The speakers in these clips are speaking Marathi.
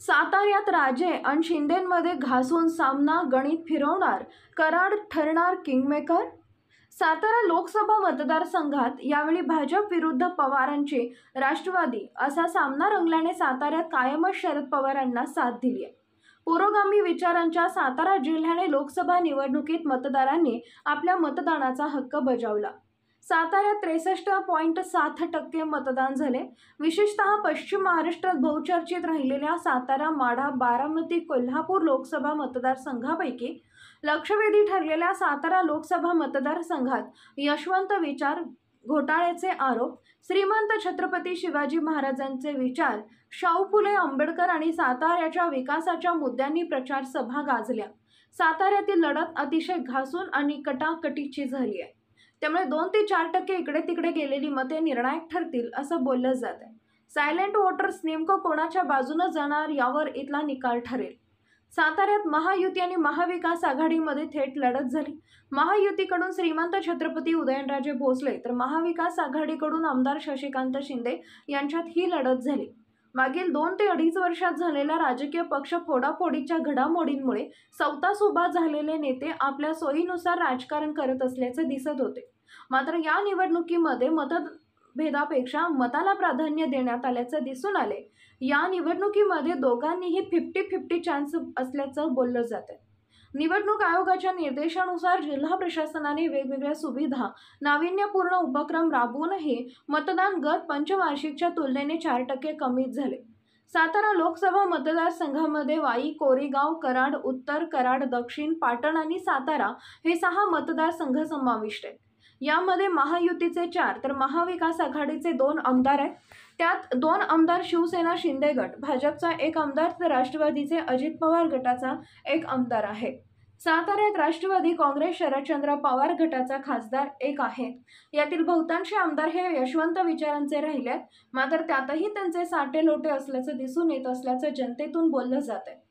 साताऱ्यात राजे आणि शिंदेंमध्ये घासून सामना, गणित फिरवणार, कराड ठरणार किंगमेकर. सातारा लोकसभा मतदारसंघात यावेळी भाजप विरुद्ध पवारांची राष्ट्रवादी असा सामना रंगल्याने साताऱ्यात कायमच शरद पवारांना साथ दिली आहे. पुरोगामी विचारांच्या सातारा जिल्ह्याने लोकसभा निवडणुकीत मतदारांनी आपल्या मतदानाचा हक्क बजावला. साताऱ्यात 63.7% मतदान झाले. विशेषतः पश्चिम महाराष्ट्रात बहुचर्चित राहिलेल्या सातारा, माढा, बारामती, कोल्हापूर लोकसभा मतदारसंघापैकी लक्षवेधी ठरलेल्या सातारा लोकसभा मतदारसंघात यशवंत विचार घोटाळ्याचे आरोप, श्रीमंत छत्रपती शिवाजी महाराजांचे विचार, शाहू फुले आंबेडकर आणि साताऱ्याच्या विकासाच्या मुद्द्यांनी प्रचार सभा गाजल्या. साताऱ्यातील लढत अतिशय घासून आणि कटाकटीची झाली आहे. त्यामुळे 2 ते 4% इकडे तिकडे गेलेली मते निर्णायक ठरतील असं बोललं जात आहे. सायलेंट वोटर्स नेमकं कोणाच्या बाजूनं जाणार यावर इथला निकाल ठरेल. साताऱ्यात महायुती आणि महाविकास आघाडीमध्ये थेट लढत झाली. महायुतीकडून श्रीमंत छत्रपती उदयनराजे भोसले तर महाविकास आघाडीकडून आमदार शशिकांत शिंदे यांच्यात ही लढत झाली. मागील 2 ते 2.5 वर्षात झालेल्या राजकीय पक्ष फोडाफोडीच्या घडामोडींमुळे स्वतःच उभा झालेले नेते आपल्या सोयीनुसार राजकारण करत असल्याचे दिसत होते. मात्र या निवडणुकीमध्ये मतभेदापेक्षा मताला प्राधान्य देण्यात आल्याचे दिसून आले. या निवडणुकीमध्ये दोघांनीही 50-50 चान्स असल्याचं बोललं जातं. निवडणूक आयोगाच्या निर्देशानुसार जिल्हा प्रशासनाने वेगवेगळ्या सुविधा, नाविन्यपूर्ण उपक्रम राबवूनही मतदान गत पंचवार्षिकच्या तुलनेने 4% कमी झाले. सातारा लोकसभा मतदारसंघामध्ये वाई, कोरेगाव, कराड उत्तर, कराड दक्षिण, पाटण आणि सातारा हे 6 मतदारसंघ समाविष्ट आहेत. यामध्ये महायुतीचे 4 तर महाविकास आघाडीचे 2 आमदार आहेत. त्यात 2 आमदार शिवसेना शिंदे गट, भाजपचा 1 आमदार तर राष्ट्रवादीचे अजित पवार गटाचा 1 आमदार आहे. साताऱ्यात राष्ट्रवादी काँग्रेस शरदचंद्र पवार गटाचा खासदार 1 आहे. यातील बहुतांश आमदार हे यशवंत विचारांचे राहिले, मात्र त्यातही त्यांचे साटे लोटे असल्याचं दिसून येत असल्याचं जनतेतून बोललं जात आहे.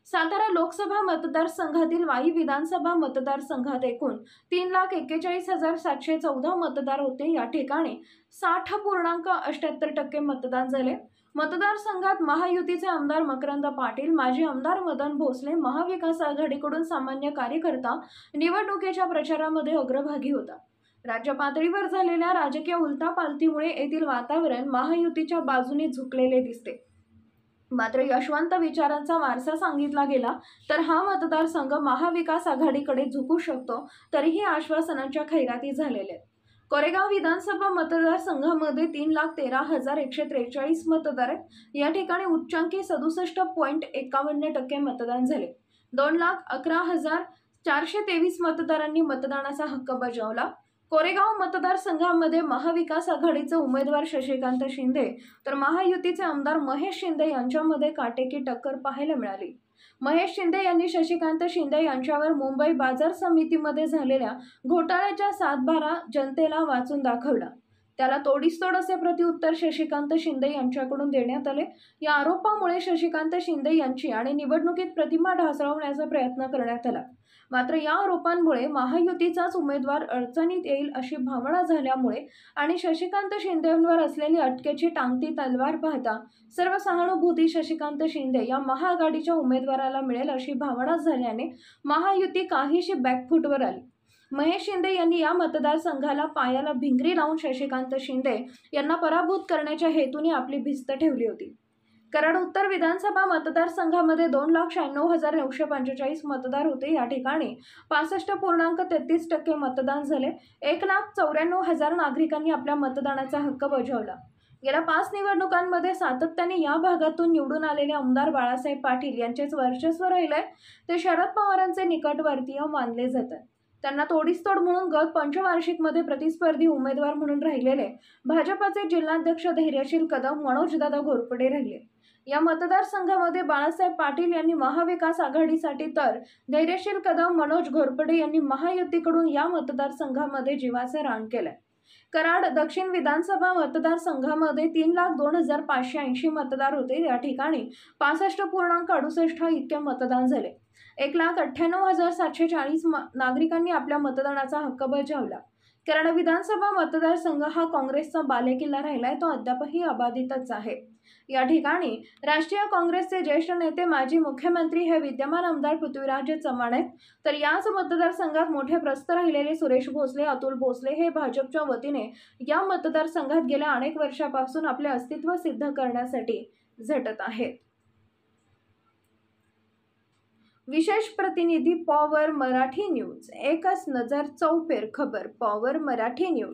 सातारा लोकसभा मतदारसंघातील वाई विधानसभा मतदारसंघात एकूण 3,41,714 मतदार होते. या ठिकाणी 60.78% मतदान झाले. मतदारसंघात महायुतीचे आमदार मकरंद पाटील, माजी आमदार मदन भोसले, महाविकास आघाडीकडून सामान्य कार्यकर्ता निवडणुकीच्या प्रचारामध्ये अग्रभागी होता. राज्य पातळीवर झालेल्या राजकीय उलथापालथीमुळे येथील वातावरण महायुतीच्या बाजूने झुकलेले दिसते. मात्र यशवंत विचारांचा वारसा सांगितला गेला तर हा मतदारसंघ महाविकास आघाडीकडे झुकू शकतो, तरीही आश्वासनांच्या खैराती झालेल्या आहेत. कोरेगाव विधानसभा मतदारसंघामध्ये 3,13,143 मतदार आहेत. या ठिकाणी उच्चांकी 67.51% मतदान झाले. 2,11,423 मतदारांनी मतदानाचा हक्क बजावला. कोरेगाव मतदारसंघामध्ये महाविकास आघाडीचे उमेदवार शशिकांत शिंदे तर महायुतीचे आमदार महेश शिंदे यांच्यामध्ये काटेकी टक्कर पाहायला मिळाली. महेश शिंदे यांनी शशिकांत शिंदे यांच्यावर मुंबई बाजार समितीमध्ये झालेल्या घोटाळ्याच्या 7/12 जनतेला वाचून दाखवला. त्याला तोडीसतोड असे प्रत्युत्तर शशिकांत शिंदे यांच्याकडून देण्यात आले. या आरोपामुळे शशिकांत शिंदे यांची आणि निवडणुकीत प्रतिमा ढासळवण्याचा प्रयत्न करण्यात आला. मात्र या आरोपांमुळे महायुतीचाच उमेदवार अडचणीत येईल अशी भावना झाल्यामुळे आणि शशिकांत शिंदेंवर असलेली अटकेची टांगती तलवार पाहता सर्व सहानुभूती शशिकांत शिंदे या महाआघाडीच्या उमेदवाराला मिळेल अशी भावना झाल्याने महायुती काहीशी बॅकफूटवर आली. महेश शिंदे यांनी या मतदारसंघाला पायाला भिंगरी लावून शशिकांत शिंदे यांना पराभूत करण्याच्या हेतूने आपली भिस्त ठेवली होती. कराड उत्तर विधानसभा मतदारसंघामध्ये 2,96,945 मतदार होते. या ठिकाणी 65.33% मतदान झाले. 1,94,000 नागरिकांनी आपल्या मतदानाचा हक्क बजावला. गेल्या 5 निवडणुकांमध्ये सातत्याने या भागातून निवडून आलेले आमदार बाळासाहेब पाटील यांचेच वर्चस्व राहिले. ते शरद पवारांचे निकटवर्तीय मानले जातात. त्यांना तोडीसतोड म्हणून गत पंचवार्षिकमध्ये प्रतिस्पर्धी उमेदवार म्हणून राहिलेले भाजपाचे जिल्हाध्यक्ष धैर्यशील कदम मनोजदादा घोरपडे राहिले. या मतदारसंघामध्ये बाळासाहेब पाटील यांनी महाविकास आघाडीसाठी तर धैर्यशील कदम मनोज घोरपडे यांनी महायुतीकडून या मतदारसंघामध्ये जीवाचं रान केलंय. कराड दक्षिण विधानसभा मतदारसंघामध्ये 3,02,580 मतदार होते. या ठिकाणी 65.68 इतके मतदान झाले. 1,98,740 नागरिकांनी आपल्या मतदानाचा हक्क बजावला. कारण विधानसभा मतदारसंघ हा काँग्रेसचा बालेकिल्ला राहिलाय, तो अद्यापही अबाधितच आहे। या ठिकाणी राष्ट्रीय काँग्रेसचे ज्येष्ठ नेते माजी मुख्यमंत्री हे विद्यमान आमदार पृथ्वीराज चव्हाण आहेत, तर याच मतदारसंघात मोठे प्रस्थ राहिलेले सुरेश भोसले, अतुल भोसले हे भाजपच्या वतीने या मतदारसंघात गेल्या अनेक वर्षापासून आपले अस्तित्व सिद्ध करण्यासाठी झटत आहेत। विशेष प्रतिनिधी पॉवर मराठी न्यूज, एकच नजर चौफेर खबर, पॉवर मराठी न्यूज।